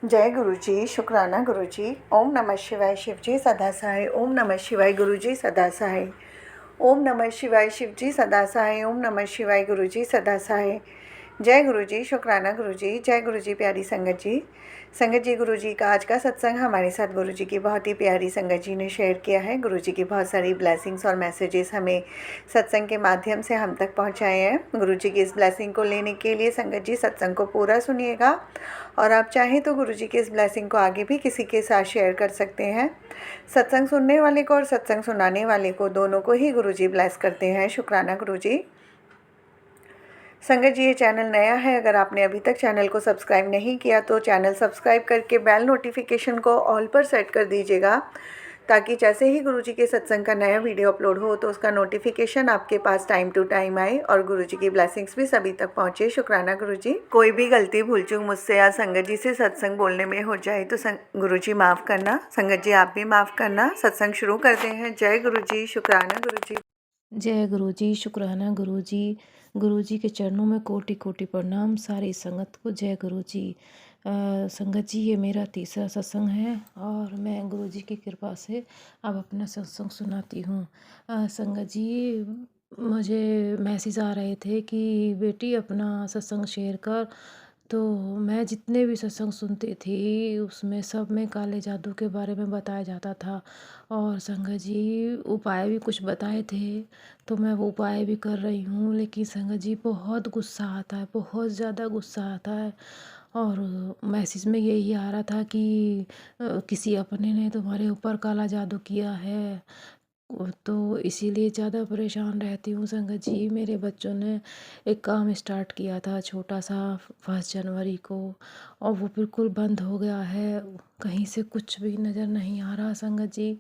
जय गुरु जी, शुक्राना गुरु जी। ओम नमः शिवाय शिव जी सदा सहाय। ओम नमः शिवाय गुरु जी सदा सहाय। ओम नमः शिवाय शिव जी सदा सहाय। ओम नमः शिवाय गुरु जी सदा सहाय। जय गुरु जी, शुक्राना गुरु जी। जय गुरु जी प्यारी संगत जी। संगत जी, गुरु जी का आज का सत्संग हमारे साथ गुरु जी की बहुत ही प्यारी संगत जी ने शेयर किया है। गुरु जी की बहुत सारी ब्लेसिंग्स और मैसेजेस हमें सत्संग के माध्यम से हम तक पहुंचाए हैं। गुरु जी की इस ब्लेसिंग को लेने के लिए संगत जी सत्संग को पूरा सुनिएगा और आप चाहें तो गुरु जी की इस ब्लेसिंग को आगे भी किसी के साथ शेयर कर सकते हैं। सत्संग सुनने वाले को और सत्संग सुनाने वाले को दोनों को ही गुरु जी ब्लेस करते हैं। शुक्राना गुरु जी। संगत जी, ये चैनल नया है। अगर आपने अभी तक चैनल को सब्सक्राइब नहीं किया तो चैनल सब्सक्राइब करके बेल नोटिफिकेशन को ऑल पर सेट कर दीजिएगा, ताकि जैसे ही गुरु जी के सत्संग का नया वीडियो अपलोड हो तो उसका नोटिफिकेशन आपके पास टाइम टू टाइम आए और गुरु जी की ब्लेसिंग्स भी सभी तक पहुँचे। शुक्राना गुरु जी। कोई भी गलती भूल चूक मुझसे या संगत जी से सत्संग बोलने में हो जाए तो गुरु जी माफ़ करना। संगत जी आप भी माफ़ करना। सत्संग शुरू करते हैं। जय गुरु जी, शुक्राना गुरु जी। जय गुरु जी, शुक्राना गुरु जी। गुरु जी के चरणों में कोटि कोटि प्रणाम। सारी संगत को जय गुरु जी। संगत जी, ये मेरा तीसरा सत्संग है और मैं गुरु जी की कृपा से अब अपना सत्संग सुनाती हूँ। संगत जी, मुझे मैसेज आ रहे थे कि बेटी अपना सत्संग शेयर कर। तो मैं जितने भी सत्संग सुनती थी उसमें सब में काले जादू के बारे में बताया जाता था और संगत जी उपाय भी कुछ बताए थे, तो मैं वो उपाय भी कर रही हूँ। लेकिन संगत जी बहुत गुस्सा आता है, बहुत ज़्यादा गुस्सा आता है। और मैसेज में यही आ रहा था कि किसी अपने ने तुम्हारे ऊपर काला जादू किया है। तो इसीलिए ज़्यादा परेशान रहती हूँ संगत जी। मेरे बच्चों ने एक काम स्टार्ट किया था छोटा सा 1 जनवरी को, और वो बिल्कुल बंद हो गया है। कहीं से कुछ भी नज़र नहीं आ रहा संगत जी।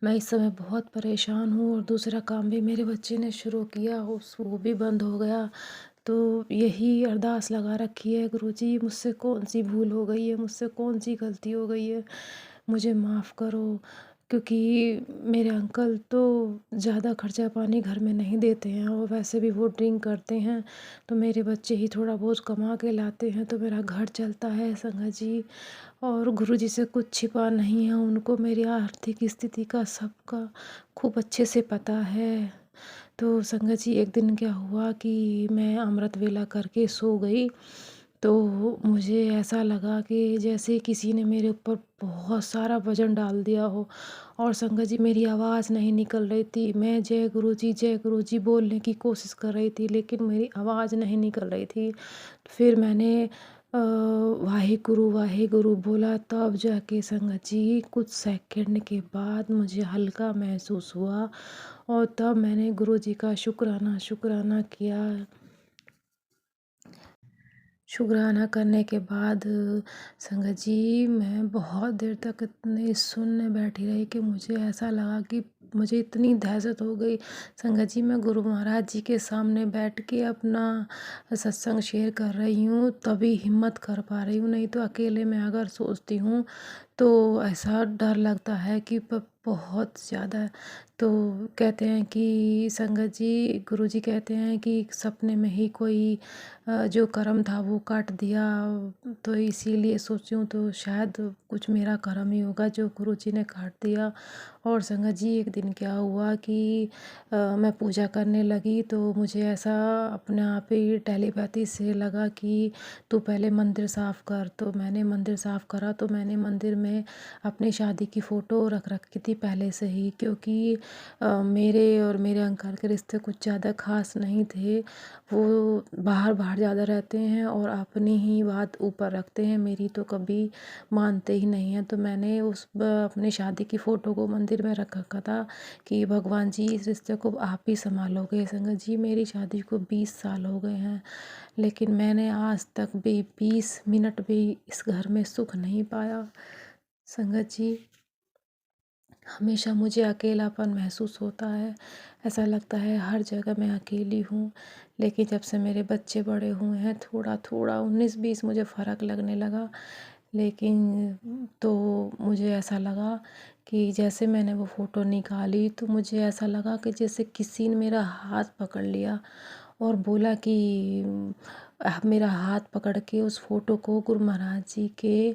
मैं इस समय बहुत परेशान हूँ और दूसरा काम भी मेरे बच्चे ने शुरू किया, उस वो भी बंद हो गया। तो यही अरदास लगा रखी है, गुरुजी मुझसे कौन सी भूल हो गई है, मुझसे कौन सी गलती हो गई है, मुझे माफ़ करो। क्योंकि मेरे अंकल तो ज़्यादा खर्चा पानी घर में नहीं देते हैं और वैसे भी वो ड्रिंक करते हैं, तो मेरे बच्चे ही थोड़ा बहुत कमा के लाते हैं तो मेरा घर चलता है संगत जी। और गुरुजी से कुछ छिपा नहीं है, उनको मेरी आर्थिक स्थिति का सबका खूब अच्छे से पता है। तो संगत जी, एक दिन क्या हुआ कि मैं अमृत वेला करके सो गई, तो मुझे ऐसा लगा कि जैसे किसी ने मेरे ऊपर बहुत सारा वज़न डाल दिया हो। और संगत जी, मेरी आवाज़ नहीं निकल रही थी। मैं जय गुरु जी बोलने की कोशिश कर रही थी लेकिन मेरी आवाज़ नहीं निकल रही थी। फिर मैंने वाहे गुरु बोला, तब जाके संगत जी कुछ सेकंड के बाद मुझे हल्का महसूस हुआ और तब मैंने गुरु जी का शुक्राना किया। शुक्राना करने के बाद संगत जी मैं बहुत देर तक इतने सुनने बैठी रही कि मुझे ऐसा लगा कि मुझे इतनी दहशत हो गई। संगत जी, मैं गुरु महाराज जी के सामने बैठ के अपना सत्संग शेयर कर रही हूँ तभी हिम्मत कर पा रही हूँ, नहीं तो अकेले में अगर सोचती हूँ तो ऐसा डर लगता है कि बहुत ज़्यादा। तो कहते हैं कि संगत जी, गुरु जी कहते हैं कि सपने में ही कोई जो कर्म था वो काट दिया, तो इसीलिए सोची हूँ तो शायद कुछ मेरा कर्म ही होगा जो गुरु जी ने काट दिया। और संगत जी, एक दिन क्या हुआ कि मैं पूजा करने लगी तो मुझे ऐसा अपने आप ही टेलीपैथी से लगा कि तू पहले मंदिर साफ़ कर। तो मैंने मंदिर साफ़ करा, तो मैंने मंदिर में अपनी शादी की फ़ोटो रख रखी थी पहले से ही, क्योंकि मेरे और मेरे अंकल के रिश्ते कुछ ज़्यादा ख़ास नहीं थे। वो बाहर बाहर ज़्यादा रहते हैं और अपनी ही बात ऊपर रखते हैं, मेरी तो कभी मानते ही नहीं हैं। तो मैंने अपनी शादी की फ़ोटो को मंदिर में रख रखा था कि भगवान जी इस रिश्ते को आप ही संभालोगे। संगत जी, मेरी शादी को 20 साल हो गए हैं लेकिन मैंने आज तक भी 20 मिनट भी इस घर में सुख नहीं पाया। संगत जी, हमेशा मुझे अकेलापन महसूस होता है, ऐसा लगता है हर जगह मैं अकेली हूँ। लेकिन जब से मेरे बच्चे बड़े हुए हैं थोड़ा थोड़ा 19-20 मुझे फ़र्क लगने लगा। लेकिन तो मुझे ऐसा लगा कि जैसे मैंने वो फ़ोटो निकाली तो मुझे ऐसा लगा कि जैसे किसी ने मेरा हाथ पकड़ लिया और बोला कि मेरा हाथ पकड़ के उस फ़ोटो को गुरु महाराज जी के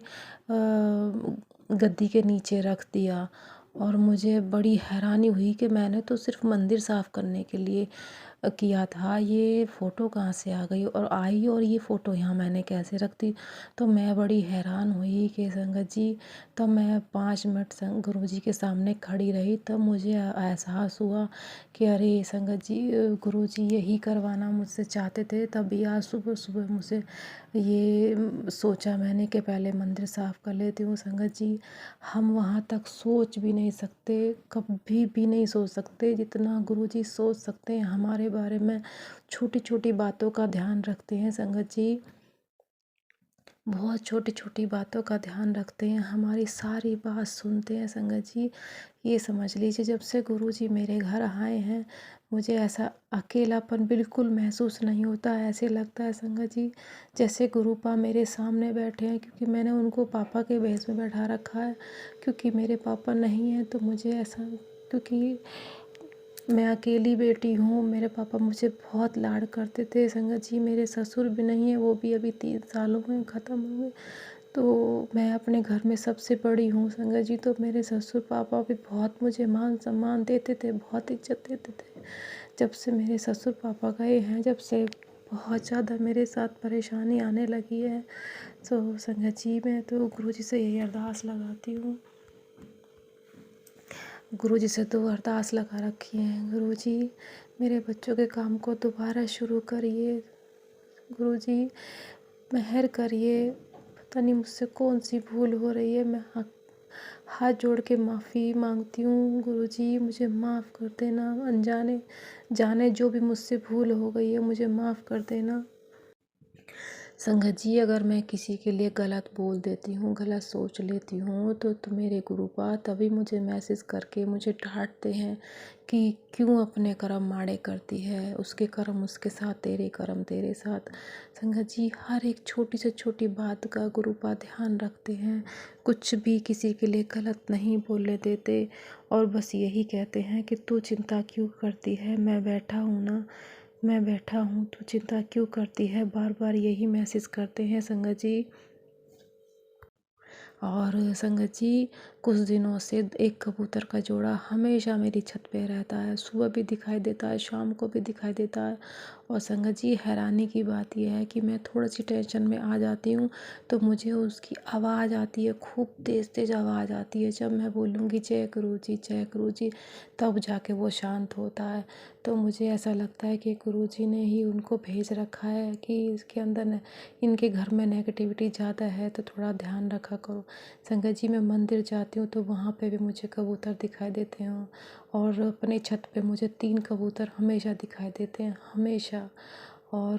गद्दी के नीचे रख दिया। और मुझे बड़ी हैरानी हुई कि मैंने तो सिर्फ मंदिर साफ़ करने के लिए किया था, ये फ़ोटो कहाँ से आ गई और आई, और ये फ़ोटो यहाँ मैंने कैसे रख दी। तो मैं बड़ी हैरान हुई कि संगत जी, तब मैं 5 मिनट गुरुजी के सामने खड़ी रही। तब मुझे एहसास हुआ कि अरे संगत जी, गुरुजी यही करवाना मुझसे चाहते थे। तभी आज सुबह सुबह मुझे ये सोचा मैंने कि पहले मंदिर साफ़ कर लेती हूँ। संगत जी, हम वहाँ तक सोच भी नहीं सकते, कभी भी नहीं सोच सकते जितना गुरुजी सोच सकते हैं हमारे बारे में। छोटी छोटी बातों का ध्यान रखते हैं संगत जी, बहुत छोटी छोटी बातों का ध्यान रखते हैं, हमारी सारी बात सुनते हैं संगत जी। ये समझ लीजिए, जब से गुरुजी मेरे घर आए हैं मुझे ऐसा अकेलापन बिल्कुल महसूस नहीं होता। ऐसे लगता है संगत जी जैसे गुरुपा मेरे सामने बैठे हैं, क्योंकि मैंने उनको पापा के भेष में बैठा रखा है। क्योंकि मेरे पापा नहीं हैं तो मुझे ऐसा, क्योंकि मैं अकेली बेटी हूँ, मेरे पापा मुझे बहुत लाड करते थे संगत जी। मेरे ससुर भी नहीं है, वो भी अभी 3 सालों में ख़त्म हो गए। तो मैं अपने घर में सबसे बड़ी हूँ संगत जी। तो मेरे ससुर पापा भी बहुत मुझे मान सम्मान देते थे, बहुत इज्जत देते थे। जब से मेरे ससुर पापा गए हैं, जब से बहुत ज़्यादा मेरे साथ परेशानी आने लगी है। तो संगत जी, मैं तो गुरुजी से यही अरदास लगाती हूँ, गुरुजी से तो अरदास लगा रखी है, गुरुजी मेरे बच्चों के काम को दोबारा शुरू करिए, गुरुजी मेहर करिए। पता नहीं मुझसे कौन सी भूल हो रही है, मैं हाथ जोड़ के माफ़ी मांगती हूँ गुरुजी, मुझे माफ़ कर देना। अनजाने जाने जो भी मुझसे भूल हो गई है मुझे माफ़ कर देना। संगत जी, अगर मैं किसी के लिए गलत बोल देती हूँ, गलत सोच लेती हूँ, तो मेरे गुरुपा तभी मुझे मैसेज करके मुझे डांटते हैं कि क्यों अपने कर्म माड़े करती है, उसके कर्म उसके साथ, तेरे कर्म तेरे साथ। संगत जी, हर एक छोटी से छोटी बात का गुरुपा ध्यान रखते हैं, कुछ भी किसी के लिए गलत नहीं बोलने देते। और बस यही कहते हैं कि तू चिंता क्यों करती है, मैं बैठा हूँ ना, मैं बैठा हूँ, तू चिंता क्यों करती है, बार बार यही मैसेज करते हैं संगत जी। और संगत जी, कुछ दिनों से एक कबूतर का जोड़ा हमेशा मेरी छत पे रहता है, सुबह भी दिखाई देता है, शाम को भी दिखाई देता है। और संगत जी, हैरानी की बात यह है कि मैं थोड़ी सी टेंशन में आ जाती हूँ तो मुझे उसकी आवाज़ आती है, खूब तेज़ तेज़ आवाज़ आती है। जब मैं बोलूँगी जय गुरु जी जय गुरु जी, तब जाके वो शांत होता है। तो मुझे ऐसा लगता है कि गुरु जी ने ही उनको भेज रखा है कि इसके अंदर इनके घर में नेगेटिविटी ज़्यादा है, तो थोड़ा ध्यान रखा करो। संगत जी, मैं मंदिर जाती हूँ तो वहाँ पे भी मुझे कबूतर दिखाई देते हैं, और अपने छत पे मुझे 3 कबूतर हमेशा दिखाई देते हैं, हमेशा। और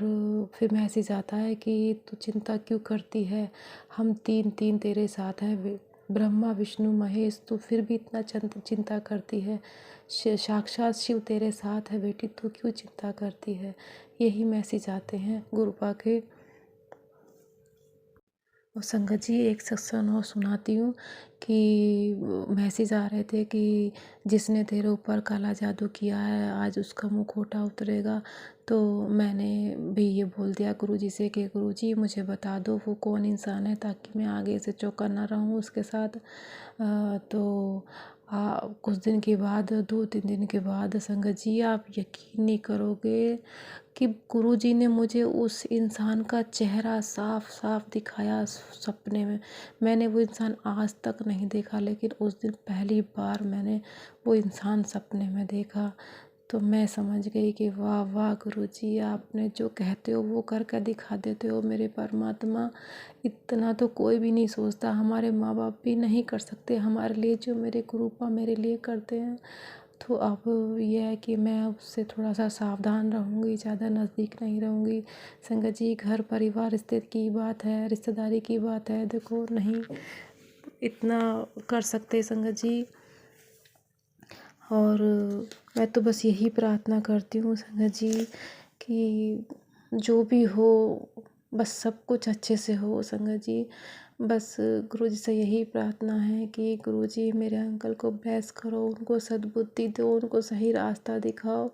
फिर मैसेज आता है कि तू चिंता क्यों करती है, हम 3 तेरे साथ हैं, ब्रह्मा विष्णु महेश, तू फिर भी इतना चिंता करती है, साक्षात शिव तेरे साथ है बेटी, तू क्यों चिंता करती है। यही मैसेज आते हैं गुरुपा के। और संगत जी, एक सत्संग और सुनाती हूँ कि मैसेज आ रहे थे कि जिसने तेरे ऊपर काला जादू किया है आज उसका मुखौटा उतरेगा। तो मैंने भी ये बोल दिया गुरुजी से कि गुरुजी मुझे बता दो वो कौन इंसान है, ताकि मैं आगे से चौंका ना रहूँ उसके साथ। तो कुछ दिन के बाद, 2-3 दिन के बाद संगत जी, आप यकीन नहीं करोगे कि गुरुजी ने मुझे उस इंसान का चेहरा साफ साफ दिखाया सपने में। मैंने वो इंसान आज तक नहीं देखा, लेकिन उस दिन पहली बार मैंने वो इंसान सपने में देखा। तो मैं समझ गई कि वाह वाह गुरुजी, आपने जो कहते हो वो करके दिखा देते हो मेरे परमात्मा। इतना तो कोई भी नहीं सोचता, हमारे माँ बाप भी नहीं कर सकते हमारे लिए जो मेरे गुरुपा मेरे लिए करते हैं। तो अब यह है कि मैं उससे थोड़ा सा सावधान रहूँगी, ज़्यादा नज़दीक नहीं रहूँगी। संगत जी, घर परिवार रिश्ते की बात है, रिश्तेदारी की बात है, देखो नहीं इतना कर सकते संगत जी। और मैं तो बस यही प्रार्थना करती हूँ संगत जी कि जो भी हो बस सब कुछ अच्छे से हो संगत जी। बस गुरुजी से यही प्रार्थना है कि गुरुजी मेरे अंकल को ब्लेस करो, उनको सद्बुद्धि दो, उनको सही रास्ता दिखाओ,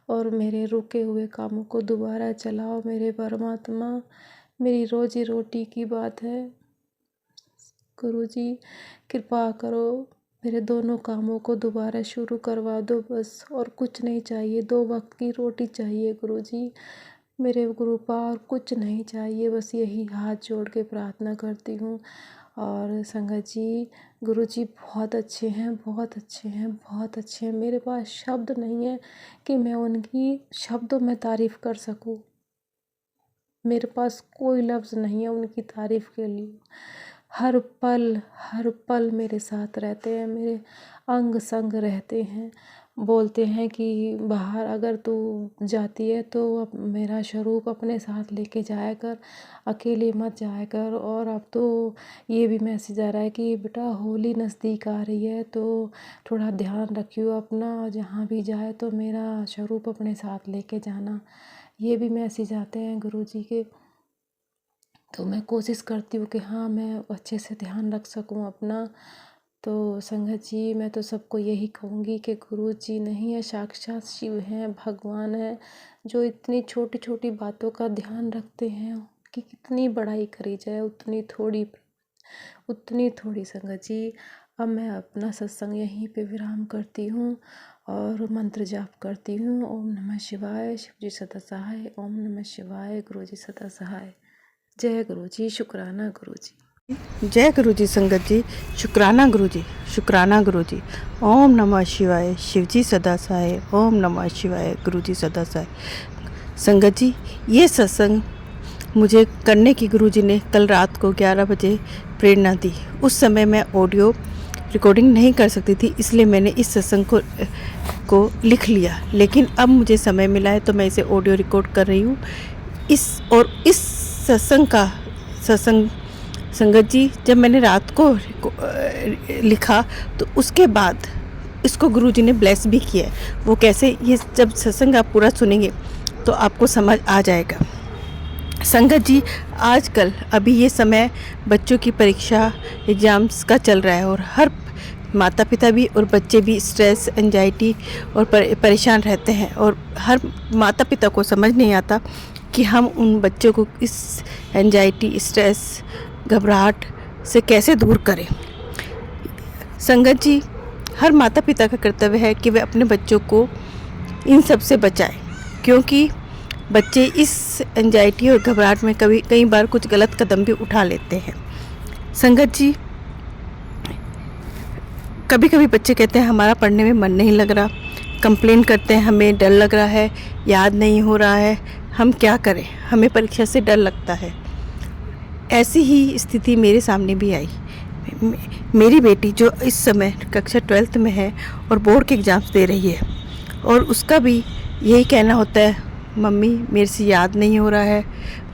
और मेरे रुके हुए कामों को दोबारा चलाओ मेरे परमात्मा। मेरी रोजी रोटी की बात है गुरुजी, कृपा करो, मेरे दोनों कामों को दोबारा शुरू करवा दो बस, और कुछ नहीं चाहिए। 2 वक्त की रोटी चाहिए गुरुजी, मेरे गुरुपा, और कुछ नहीं चाहिए। बस यही हाथ जोड़ के प्रार्थना करती हूँ। और संगत जी, गुरुजी बहुत अच्छे हैं, बहुत अच्छे हैं, बहुत अच्छे हैं। मेरे पास शब्द नहीं है कि मैं उनकी शब्दों में तारीफ़ कर सकूँ। मेरे पास कोई लफ्ज़ नहीं है उनकी तारीफ़ के लिए। हर पल मेरे साथ रहते हैं, मेरे अंग संग रहते हैं। बोलते हैं कि बाहर अगर तू जाती है तो अब मेरा स्वरूप अपने साथ लेके जाया कर, अकेले मत जाया कर। और अब तो ये भी मैसेज आ रहा है कि बेटा होली नज़दीक आ रही है तो थोड़ा ध्यान रखियो अपना, जहाँ भी जाए तो मेरा स्वरूप अपने साथ लेके जाना। ये भी मैसेज आते हैं गुरुजी के। तो मैं कोशिश करती हूँ कि हाँ, मैं अच्छे से ध्यान रख सकूँ अपना। तो संगत जी, मैं तो सबको यही कहूँगी कि गुरु जी नहीं है, साक्षात शिव हैं, भगवान है, जो इतनी छोटी छोटी बातों का ध्यान रखते हैं कि कितनी बड़ाई करी जाए उतनी थोड़ी संगत जी। अब मैं अपना सत्संग यहीं पे विराम करती हूँ और मंत्र जाप करती हूँ। ओम नमः शिवाय, शिव जी सदा सहाय। ओम नमः शिवाय, गुरु जी सदा सहाय। जय गुरु जी, शुक्राना गुरु जी। जय गुरु जी संगत जी, शुक्राना गुरु जी, शुक्राना गुरु जी। ओम नमः शिवाय, शिव जी सदा सहाय। ओम नमः शिवाय, गुरु जी सदा सहाय। संगत जी, ये सत्संग मुझे करने की गुरु जी ने कल रात को 11 बजे प्रेरणा दी। उस समय मैं ऑडियो रिकॉर्डिंग नहीं कर सकती थी, इसलिए मैंने इस सत्संग को लिख लिया। लेकिन अब मुझे समय मिला है तो मैं इसे ऑडियो रिकॉर्ड कर रही हूँ। इस सत्संग संगत जी, जब मैंने रात को लिखा तो उसके बाद इसको गुरुजी ने ब्लेस भी किया है। वो कैसे, ये जब सत्संग आप पूरा सुनेंगे तो आपको समझ आ जाएगा। संगत जी, आजकल अभी ये समय बच्चों की परीक्षा एग्ज़ाम्स का चल रहा है और हर माता पिता भी और बच्चे भी स्ट्रेस, एंजाइटी और परेशान रहते हैं। और हर माता पिता को समझ नहीं आता कि हम उन बच्चों को इस एंजाइटी, स्ट्रेस, घबराहट से कैसे दूर करें। संगत जी, हर माता पिता का कर्तव्य है कि वे अपने बच्चों को इन सब से बचाएं, क्योंकि बच्चे इस एंजाइटी और घबराहट में कई बार कुछ गलत कदम भी उठा लेते हैं। संगत जी, कभी कभी बच्चे कहते हैं हमारा पढ़ने में मन नहीं लग रहा, कंप्लेन करते हैं हमें डर लग रहा है, याद नहीं हो रहा है, हम क्या करें, हमें परीक्षा से डर लगता है। ऐसी ही स्थिति मेरे सामने भी आई। मेरी बेटी जो इस समय कक्षा 12th में है और बोर्ड के एग्ज़ाम्स दे रही है, और उसका भी यही कहना होता है, मम्मी मेरे से याद नहीं हो रहा है,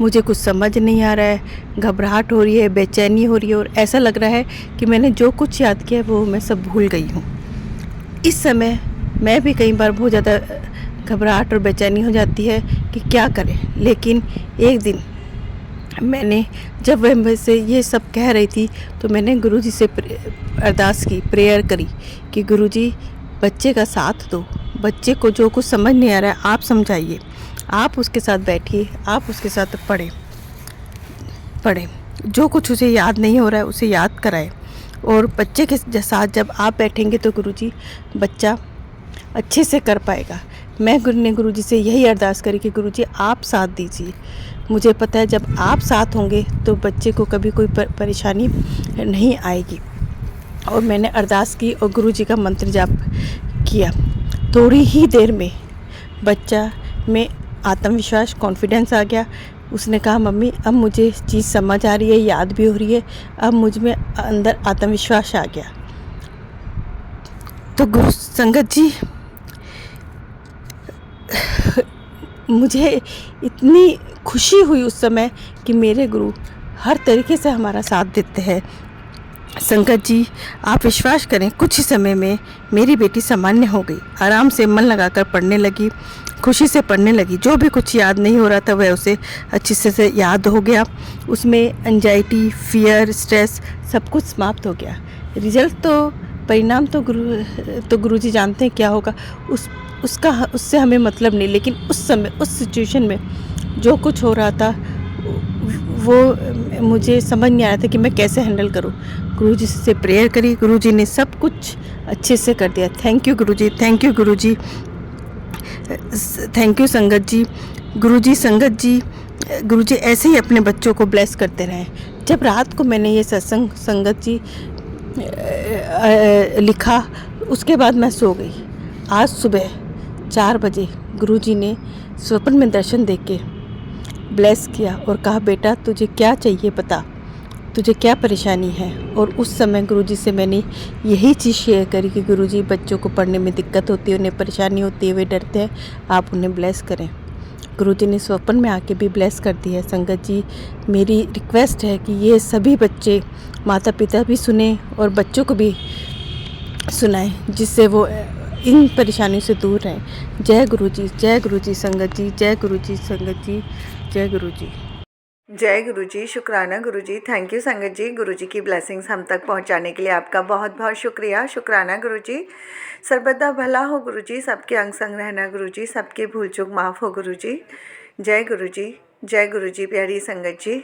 मुझे कुछ समझ नहीं आ रहा है, घबराहट हो रही है, बेचैनी हो रही है, और ऐसा लग रहा है कि मैंने जो कुछ याद किया है वो मैं सब भूल गई हूँ। इस समय मैं भी कई बार बहुत ज़्यादा घबराहट और बेचैनी हो जाती है कि क्या करें। लेकिन एक दिन मैंने, जब वह मुझसे ये सब कह रही थी, तो मैंने गुरुजी से अरदास की, प्रेयर करी कि गुरुजी बच्चे का साथ दो, बच्चे को जो कुछ समझ नहीं आ रहा है आप समझाइए, आप उसके साथ बैठिए, आप उसके साथ पढ़ें, जो कुछ उसे याद नहीं हो रहा है उसे याद कराएं। और बच्चे के साथ जब आप बैठेंगे तो गुरुजी बच्चा अच्छे से कर पाएगा। मैं गुरुजी से यही अरदास करी कि गुरुजी आप साथ दीजिए। मुझे पता है जब आप साथ होंगे तो बच्चे को कभी कोई परेशानी नहीं आएगी। और मैंने अरदास की और गुरुजी का मंत्र जाप किया। थोड़ी ही देर में बच्चा में आत्मविश्वास, कॉन्फिडेंस आ गया। उसने कहा मम्मी अब मुझे चीज़ समझ आ रही है, याद भी हो रही है, अब मुझ में अंदर आत्मविश्वास आ गया। तो गुरु संगत जी, मुझे इतनी खुशी हुई उस समय कि मेरे गुरु हर तरीके से हमारा साथ देते हैं। संगत जी, आप विश्वास करें, कुछ ही समय में मेरी बेटी सामान्य हो गई, आराम से मन लगाकर पढ़ने लगी, खुशी से पढ़ने लगी। जो भी कुछ याद नहीं हो रहा था वह उसे अच्छे से याद हो गया। उसमें एंजाइटी, फियर, स्ट्रेस सब कुछ समाप्त हो गया। रिजल्ट तो, परिणाम तो गुरुजी जानते हैं क्या होगा। उससे हमें मतलब नहीं, लेकिन उस समय उस सिचुएशन में जो कुछ हो रहा था वो मुझे समझ नहीं आ रहा था कि मैं कैसे हैंडल करूं। गुरुजी से प्रेयर करी, गुरुजी ने सब कुछ अच्छे से कर दिया। Thank you Guruji, thank you Guruji, thank you संगत जी। गुरुजी, संगत जी, गुरुजी ऐसे ही अपने बच्चों को ब्लेस करते रहें। जब रात को मैंने ये सत्संग संगत जी लिखा, उसके बाद मैं सो गई। आज सुबह 4 बजे गुरुजी ने स्वप्न में दर्शन देके ब्लेस किया और कहा, बेटा तुझे क्या चाहिए बता, तुझे क्या परेशानी है। और उस समय गुरुजी से मैंने यही चीज़ शेयर करी कि गुरुजी, बच्चों को पढ़ने में दिक्कत होती है, उन्हें परेशानी होती है, वे डरते हैं, आप उन्हें ब्लेस करें। गुरुजी ने स्वप्न में आके भी ब्लेस कर दी है। संगत जी, मेरी रिक्वेस्ट है कि ये सभी बच्चे, माता पिता भी सुने और बच्चों को भी सुनाएं, जिससे वो इन परेशानियों से दूर रहें। जय गुरुजी, जय गुरुजी संगत जी, जय गुरुजी संगत जी, जय गुरुजी। जय गुरुजी, शुक्राना गुरुजी, थैंक यू संगत जी। गुरुजी की ब्लेसिंग्स हम तक पहुंचाने के लिए आपका बहुत बहुत शुक्रिया, शुक्राना गुरुजी। सर्वदा भला हो गुरुजी, सबके अंग संग रहना गुरुजी, सबके भूल चूक माफ़ हो गुरुजी। जय गुरुजी, जय गुरुजी प्यारी संगत जी।